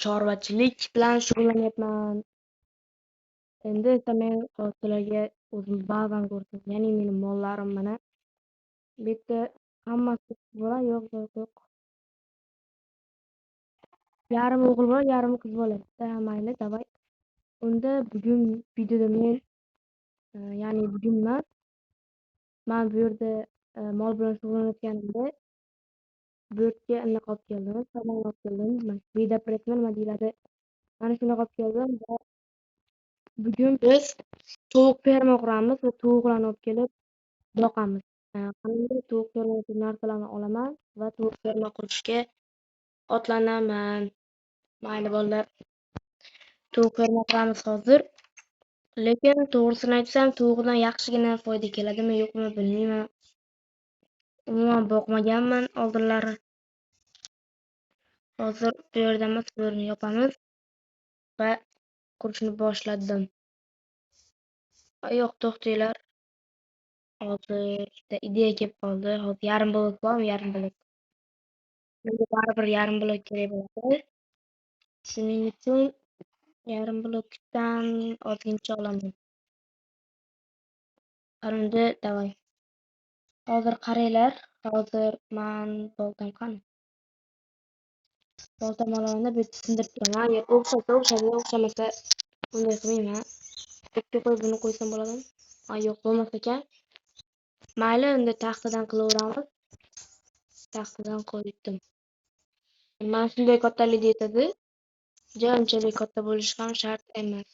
chorvachilik bilan shug'ullanyapman. Endi esa men hodisalarga o'zim ba'zan ko'rsam, ya'ni meni mollarim mana bu yerda hammasi bola yo'q. Yarim o'g'il bola, yarim qiz bola. Mayli, davay. Unda bugun videoda men ya'ni bugun emas, men bu yerda mol bilan shug'ullanayotganimda bu yerga anaqa olib keldim, saman olib keldim. Bedapretmi nima deyiladi? Mana shunaqa olib keldim va bugun biz tovuq ferma quramiz va tovuqlarni olib kelib boqamiz. Qanday tovuq ferma uchun narsalarni olaman va tovuq ferma qurishga otlanaman. Mayli bolalar, tovuq ferma quramiz hozir. Lekin to'g'risini aytsam, tovuqdan yaxshigina foyda keladimi, yo'qmi bilmayman. Umuman boqmaganman oldinlari. Hozir bu yerda emas, bu yerni yopamiz va qurishni boshladim. Yo'q, to'xtanglar. Hozirda ideya kelib qoldi. Hozir yarim blok bormi? Yarim blok. Menga baribir yarim blok kerak bo'ladi. Shuning uchun yarim blokdan ozgincha olaman. Qanday davay. Hozir qaranglar. Hozir men boltam qani? Boltam olganda bu sindirib turaman. Agar o'xshamasa bunday qilmayman. Ikkita qo'yib buni qo'ysam bo'ladimi? Yo'q, bo'lmas ekan. Mayli, endi taxtadan qilaveramiz. Taxtadan qo'ydim. Mana shunday kattalikda yetadi. Unchalik katta bo'lishi ham shart emas.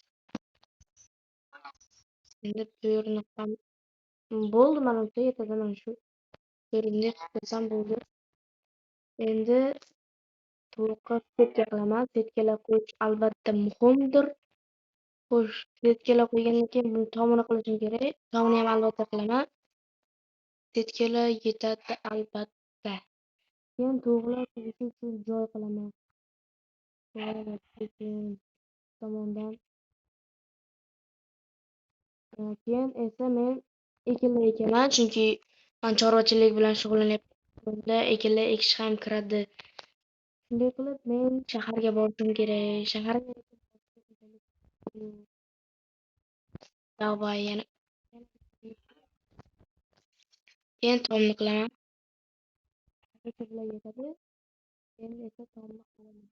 Endi bu yerni ham bo'ldi, mana buncha yetadi, mana shu yerimni qilsam bo'ldi. Endi tovuqqa setka qilaman. Setkalar qo'yish albatta muhimdir. Xo'sh, setkalar qo'ygandan keyin buni tomini qilishim kerak. Tomini ham albatta qilaman. Setkalar yetadi albatta. Keyin tovuqlar turishi uchun joy qilaman. Tomondan. Keyin esa men ekinlar ekaman, chunki men chorvachilik bilan shug'ullanyapman. Ekinlar ekish ham kiradi. Shunday qilib men shaharga borishim kerak. Shaharga davay yana. Keyin tomni qilaman. Yetadi. Keyin esa tomni qilaman.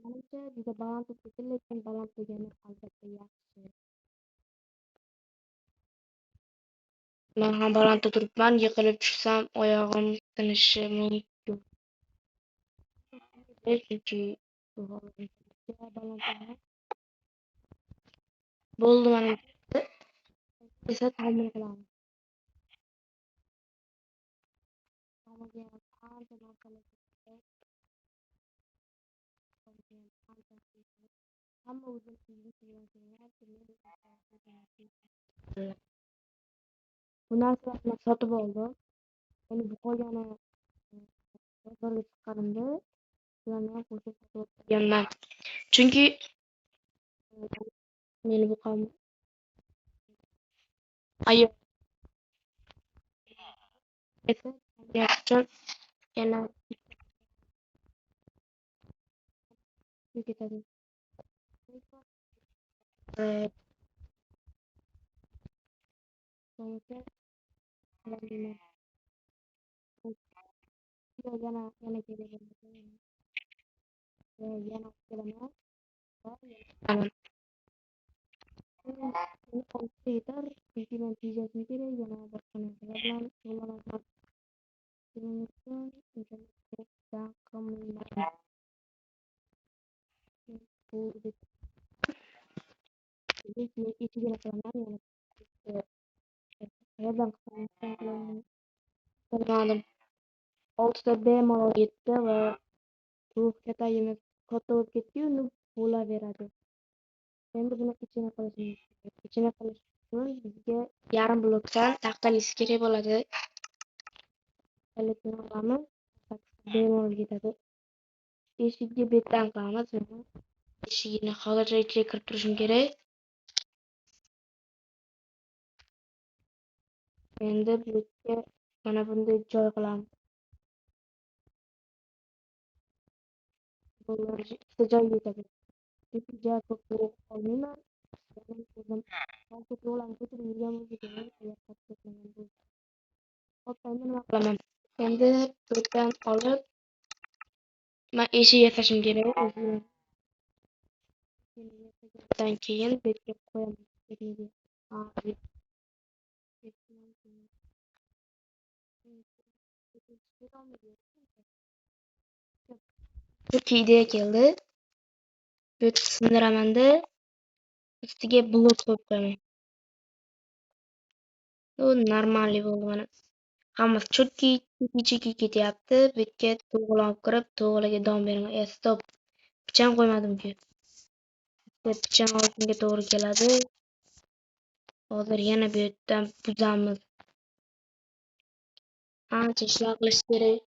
Menimcha juda baland turibdi, lekin baland degani albatta yaxshi. Men ham balandda turibman, yiqilib tushsam oyog'im sinishi mumkin. Chunki bo'ldi, mana esa tomni qilaman. Hamma o'zini bu narsalarni sotib oldi. Ya'ni bu qolgani bozorga chiqqanimda ularni ham qo'shib sotib olganman. Chunki meni bu qavm ayol esa uchun yana ketadi. Yana kelaman. Yana kelaman. Yetar, chunki men tejashim kerak, yana boshqa narsalar bilan shug'ullanaman. Shuning uchun unchalik qilmayman. Lekin ichigina qilaman, yana qayerdan qilmadim. 6ta bemalol yetdi va tovuq katagimiz katta bo'lib ketdi-yu, bo'laveradi. Endi buni ichini qilish uchun bizga yarim blokdan taxtalisi kerak bo'ladi. Taxtalisini olamiz, bemalol ketadi. Eshikka betdan qilamiz. Eshigini hozircha ichiga kirib turishim kerak. Endi bu yerga mana bunday joy qilamiz. Bolalar ikkita joyga yetadi. Natija ko'p to'g'ri olmayman. O'zim balki to'g'rilarni ko'chirib yurgan bo'lsa kerak, uyoqqa ketmagan bo'lsa. Hop, endi nima qilaman? Endi to'rtdan olib, man eshik yasashim kerak. O'zidan keyin betga qo'yaman. Betga. Ha, Turkiya idea keldi. Bet sindiramanda ustiga blok qo'yib qo'yaman. U normalniy bo'ldi mana. Hammasi chotki ketyapti. Betga to'g'rilab kirib, to'g'riga dom beraman. Stop. Pichan qo'ymadim-ku. Pichan olishimga to'g'ri keladi. Hozir yana bu yerdan buzamiz. Ancha ishlar qilish kerak.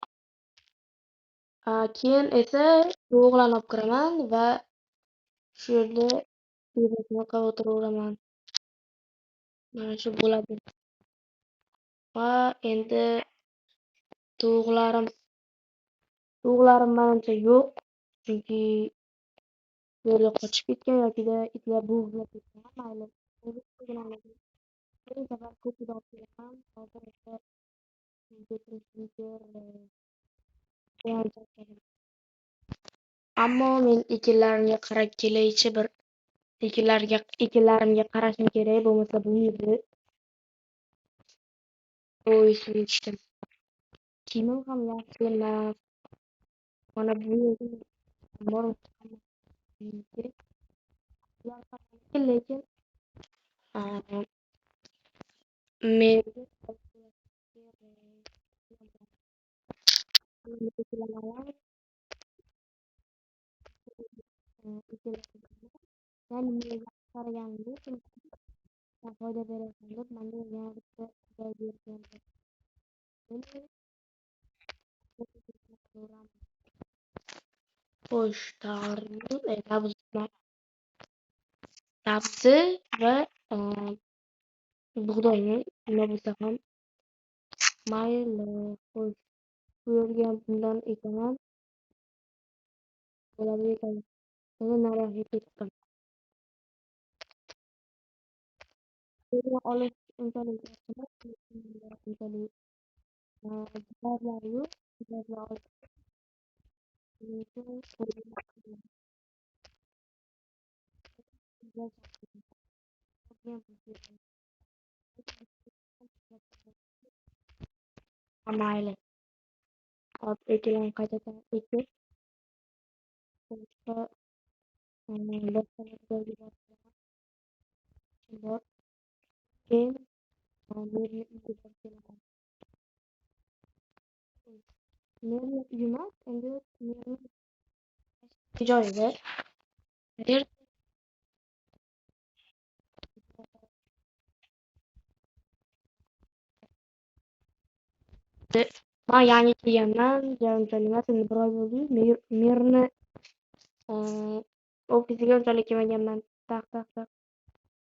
Keyin esa to'g'rilab olib kiraman va shu yerda bezakni qilib o'tiraveraman. Mana shu bo'ladi. Va endi to'g'larim manimcha yo'q. Chunki bu yerga qochib ketgan yokida itlar bo'g'izlab ketgan. Mayli. Bir safar ko'chada olib kelaman. Hozir esa ammo men ekinlarimga qarab kelaychi bir ekinlarimga qarashim kerak, bo'lmasa bo'lmaydi. O'yishdim. Kiyimim ham yaxshi emas. Mana bu yerga bor lekin men qaraganimda foyda berayotgan deb manga yana bitta joy berganlar. Xo'sh, sabzi va bug'doyni nima bo'lsa ham mayli. Xo'sh, bu yerga ham bundan ekaman. Bo'ladi ekan. Endi nariyoqqa ketdim. Buni olish unchalik emas, unchalik gitarlar yo'q. Gitarlar olib mayli. Hop, ekilan qaytadan ekib, boshqa bor. Keyin merni uyga kelaman. Merni uy emas, endi merni joyida. Man yangi kelganman, unchalik emas, endi bir oy bo'ldi. Merni ofisiga unchalik kelmaganman. Taq.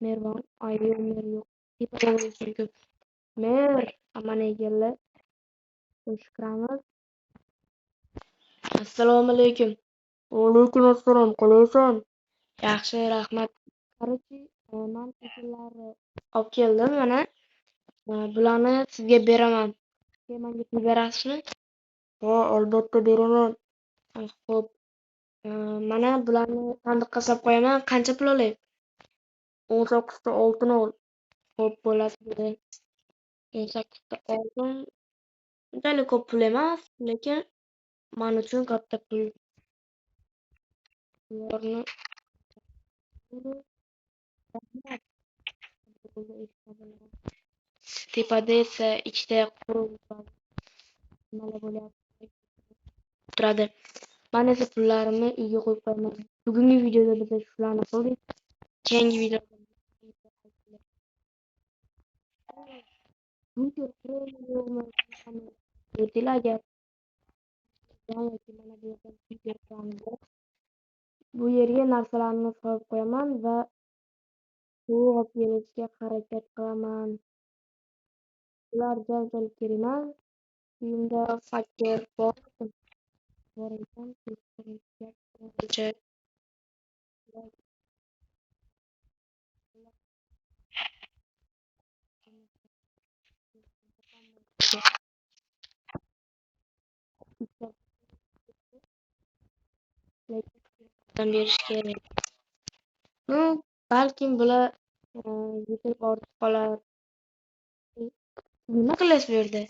Mervan, mer yo'q. Mumkin. Mer, mana ekanlar. Xush ko'ramiz. Assalomu alaykum. Alaykum assalom. Qalaysan? Yaxshi, rahmat. Qarachi, men ekinlarni olib keldim mana. Bularni sizga beraman. Menga pul berasizmi? Ha, albatta beraman. Xo'p. Mana bularni sandiqqa solib qo'yaman. Qancha pul olay? 18 ta oltin ol. Xo'p, bo'ladi. 18 ta oltin. Unchalik ko'p pul emas, lekin men uchun katta pul. Ularni tepada esa ikkita nima bo'lyapti turadi. Men esa pullarimni uyga qo'yib qo'yaman. Bugungi videoda biz shularni qildik. Keyingi videoda bu yerga narsalarni solib qo'yaman va suv olib kelishga harakat qilaman. Ular jonchalik kerak emas. Uyimda fakir bor ekan. boshqacha yordam berish kerak. Ну, balkim bular yetib ortib qolar. Nima qilasiz bu yerda?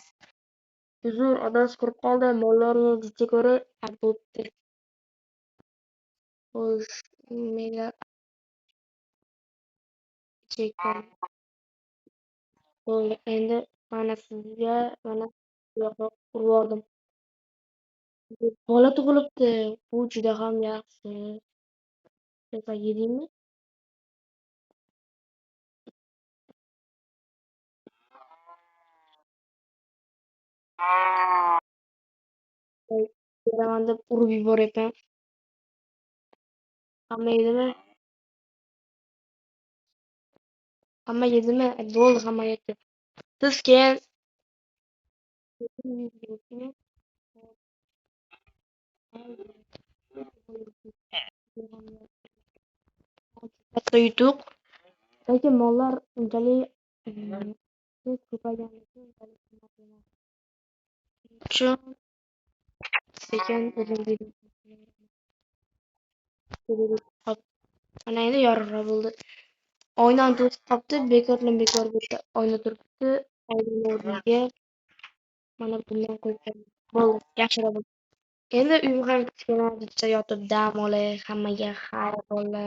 Uzr, adasi kirib qoldi. Mollarni didga ko'ra bo'pti. Xo'sh, menga chekkan. Bo'ldi. Endi mana sizga mana bu yoqqa urvordim. Bola tug'ilibdi. Bu juda ham yaxshi. Kesak yedingmi? Beraman deb urib yuboryapman. Hamma yedimi? Hamma yedimi? Bo'ldi, hamma yedi. Siz keyin katta yutuq. Lekin mollar unchalik tez ko'paygani uchun sekin o'zim mana endi yorug'roq bo'ldi. Oynam to'sib qolibdi, bekordan-bekor bitta oyna turibdi. Oynani o'rniga mana bundan qo'yib qo'yaman. Bo'ldi, yaxshiroq bo'ldi. Endi uyim ham kichkina, bitta yotib dam olay, hammaga xayr bo'ldi.